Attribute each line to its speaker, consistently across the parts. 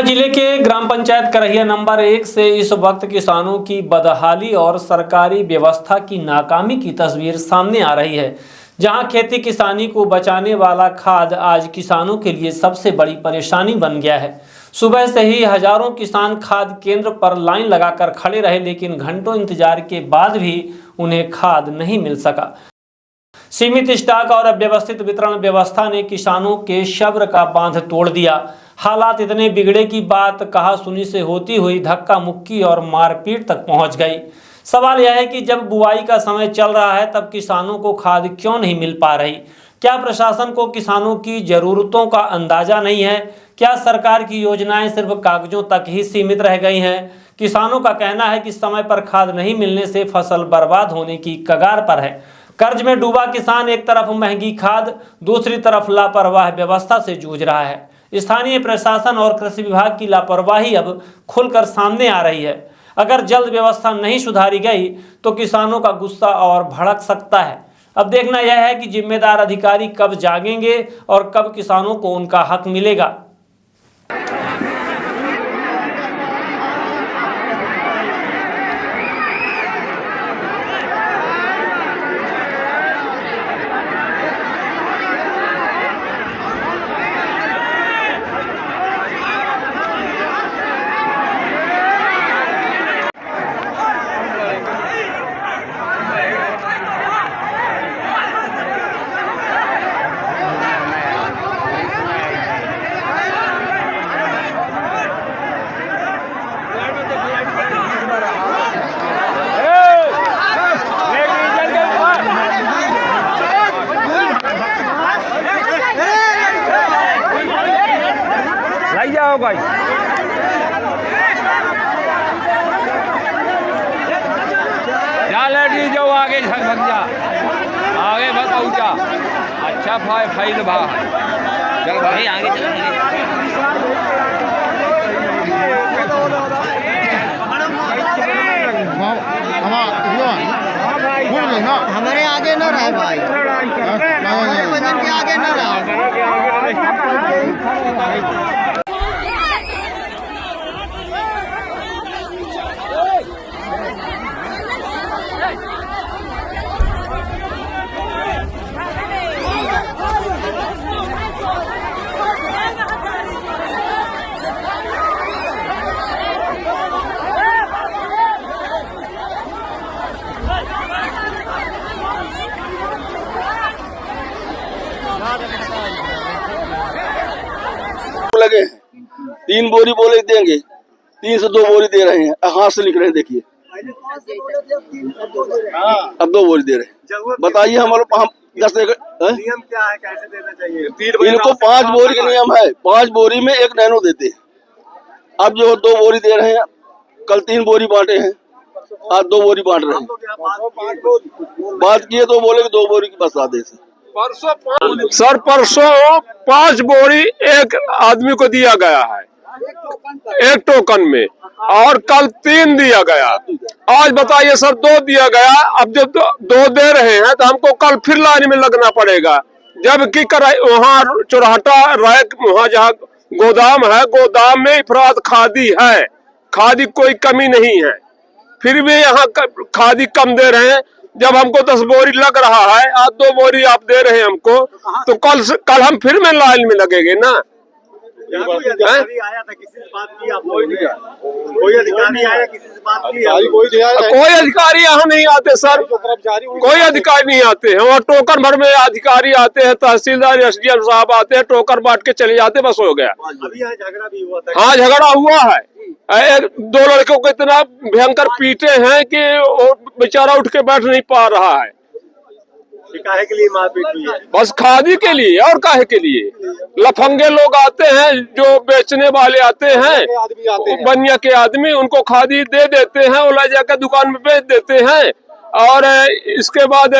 Speaker 1: जिले के ग्राम पंचायत करहिया नंबर 1 से इस वक्त किसानों की बदहाली और सरकारी व्यवस्था की नाकामी की तस्वीर सामने आ रही है। जहां खेती किसानी को बचाने वाला खाद आज किसानों के लिए सबसे बड़ी परेशानी बन गया है। सुबह से ही हजारों किसान खाद केंद्र पर लाइन लगाकर खड़े रहे, लेकिन घंटों इंतजार के बाद भी उन्हें खाद नहीं मिल सका। सीमित स्टॉक और अव्यवस्थित वितरण व्यवस्था ने किसानों के सब्र का बांध तोड़ दिया। हालात इतने बिगड़े की बात कहा सुनी से होती हुई धक्का मुक्की और मारपीट तक पहुंच गई। सवाल यह है कि जब बुआई का समय चल रहा है तब किसानों को खाद क्यों नहीं मिल पा रही? क्या प्रशासन को किसानों की जरूरतों का अंदाजा नहीं है? क्या सरकार की योजनाएं सिर्फ कागजों तक ही सीमित रह गई हैं? किसानों का कहना है कि समय पर खाद नहीं मिलने से फसल बर्बाद होने की कगार पर है। कर्ज में डूबा किसान एक तरफ महंगी खाद, दूसरी तरफ लापरवाह व्यवस्था से जूझ रहा है। स्थानीय प्रशासन और कृषि विभाग की लापरवाही अब खुलकर सामने आ रही है। अगर जल्द व्यवस्था नहीं सुधारी गई तो किसानों का गुस्सा और भड़क सकता है। अब देखना यह है कि जिम्मेदार अधिकारी कब जागेंगे और कब किसानों को उनका हक मिलेगा।
Speaker 2: जाओ भाई, जा लेडी जाओ आगे भग जा, आगे बस पहुंचा। अच्छा फाइल भा चल भाई आगे चल।
Speaker 3: हमारे आगे न रहे भाई, हमारे वजन के आगे न रहे।
Speaker 4: लगे 3 बोरी बोले देंगे, 3 से 2 बोरी दे रहे हैं, हाथ से लिख रहे हैं। देखिए अब 2 बोरी दे रहे हैं। बताइए हमारे हम 10
Speaker 5: नियम क्या है, कैसे देना चाहिए?
Speaker 4: इनको 5 बोरी का नियम है, 5 बोरी में 1 नैनो देते हैं। अब जो 2 बोरी दे रहे हैं, कल 3 बोरी बांटे हैं, आज 2 बोरी बांट रहे हैं। बात किए तो बोले कि 2 बोरी की बस आदेश है।
Speaker 2: सर परसों 5 बोरी एक आदमी को दिया गया है, एक टोकन में, और कल 3 दिया गया। आज बताइए सर 2 दिया गया। अब जब 2 दे रहे हैं तो हमको कल फिर लाइन में लगना पड़ेगा। जबकि वहाँ चौराहा रैक, वहाँ जहाँ गोदाम है, गोदाम में इफरात खादी है, खादी कोई कमी नहीं है, फिर भी यहाँ खादी कम दे रहे हैं। जब हमको 10 बोरी लग रहा है, आज 2 बोरी आप दे रहे हैं हमको, तो कल हम फिर में लाइन में लगेंगे ना।
Speaker 5: कोई अधिकारी आया था, किसी से बात की आपने? कोई अधिकारी आया, किसी से बात की?
Speaker 2: कोई अधिकारी यहाँ नहीं आते सर, कोई अधिकारी नहीं आते हैं। वहाँ टोकन भर में अधिकारी आते हैं, तहसीलदार एसडीएम साहब आते हैं, टोकन बांट के चले जाते, बस हो गया।
Speaker 5: अभी यहाँ झगड़ा भी हुआ था।
Speaker 2: हाँ झगड़ा हुआ है, 2 लड़कों को इतना भयंकर पीटे हैं कि वो बेचारा उठ के बैठ नहीं पा रहा है।
Speaker 5: काहे के लिए मारपीट हुई है?
Speaker 2: बस खादी के लिए, और काहे के लिए? लफंगे लोग आते हैं, जो बेचने वाले आते हैं, बनिया के आदमी, उनको खादी दे देते हैं, वो ले जाकर दुकान में बेच देते हैं, और इसके बाद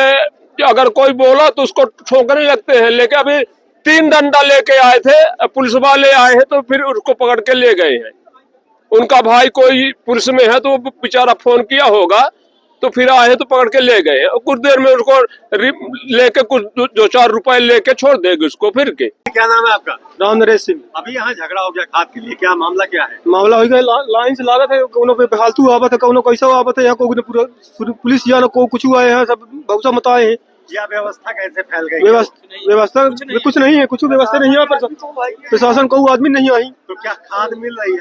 Speaker 2: अगर कोई बोला तो उसको ठोकने लगते हैं। लेकिन अभी 3 डंडा लेके आए थे, पुलिस वाले आए हैं तो फिर उसको पकड़ के ले गए हैं। उनका भाई कोई पुलिस में है तो वो बेचारा फोन किया होगा तो फिर आए तो पकड़ के ले गए और कुछ देर में उसको लेके कुछ 2-4 रुपए लेके छोड़ देंगे उसको फिर के।
Speaker 5: क्या नाम है आपका?
Speaker 6: राम नरेश सिंह।
Speaker 5: अभी यहाँ झगड़ा हो गया खाद के लिए, क्या मामला क्या है?
Speaker 6: मामला हो गया लाइन से लागत है, कोनो पे फालतू आवत है, कोनो कैसा आवत है, यहाँ को पूरा पुलिस या को कुछ आए हैं, सब बहुत सा मत आए हैं।
Speaker 5: यह व्यवस्था कैसे फैल गई?
Speaker 6: व्यवस्था कुछ नहीं है, कुछ व्यवस्था नहीं है, प्रशासन को आदमी नहीं आई।
Speaker 5: तो क्या खाद मिल रही है?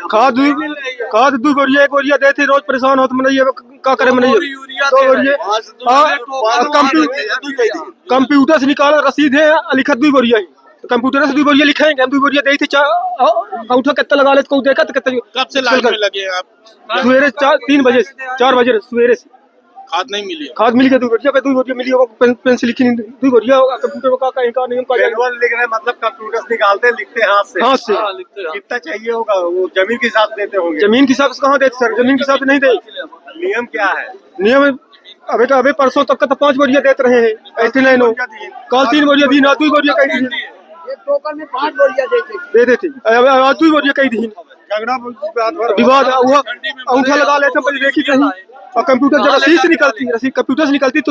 Speaker 6: खाद 2 बोरिया 1 बोरिया देते, रोज परेशान होते मनैया का करे मनैया 2 बोरिया कंप्यूटर से निकाल रसीद है लिखत 2 बोरिया है, तो कंप्यूटर से 2 बोरिया लिखेंगे, हम 2 बोरिया देते अंगूठा कितना लगा ले तो देखा तो कितना।
Speaker 7: कब से लाइन में लगे आप?
Speaker 6: सवेरे 4 बजे सवेरे से
Speaker 7: खाद नहीं मिली?
Speaker 6: खाद मिल गया 2 बोरिया मिली, पेन से लिखी 2 बोरिया कंप्यूटर का नियम का
Speaker 5: मैनुअल लिख रहे हैं, मतलब कंप्यूटर से निकालते लिखते हाथ से। कितना चाहिए होगा? वो जमीन के हिसाब से देते होंगे।
Speaker 6: जमीन के हिसाब से कहाँ देते सर, जमीन के हिसाब से नहीं दे।
Speaker 5: नियम क्या है?
Speaker 6: नियम अबे परसों तक का तो 5 बोरिया देते रहे हैं, ऐसे नहीं नो कल 3 बोरिया दी ना 2 बोरिया कहीं दी,
Speaker 3: एक टोकन में 5 बोरिया
Speaker 6: दे देते, आज 2 बोरिया कहीं दी। विवाद हुआ, अंगूठा लगा लेते देखी कहीं, और कंप्यूटर जब रसीद से निकलती तो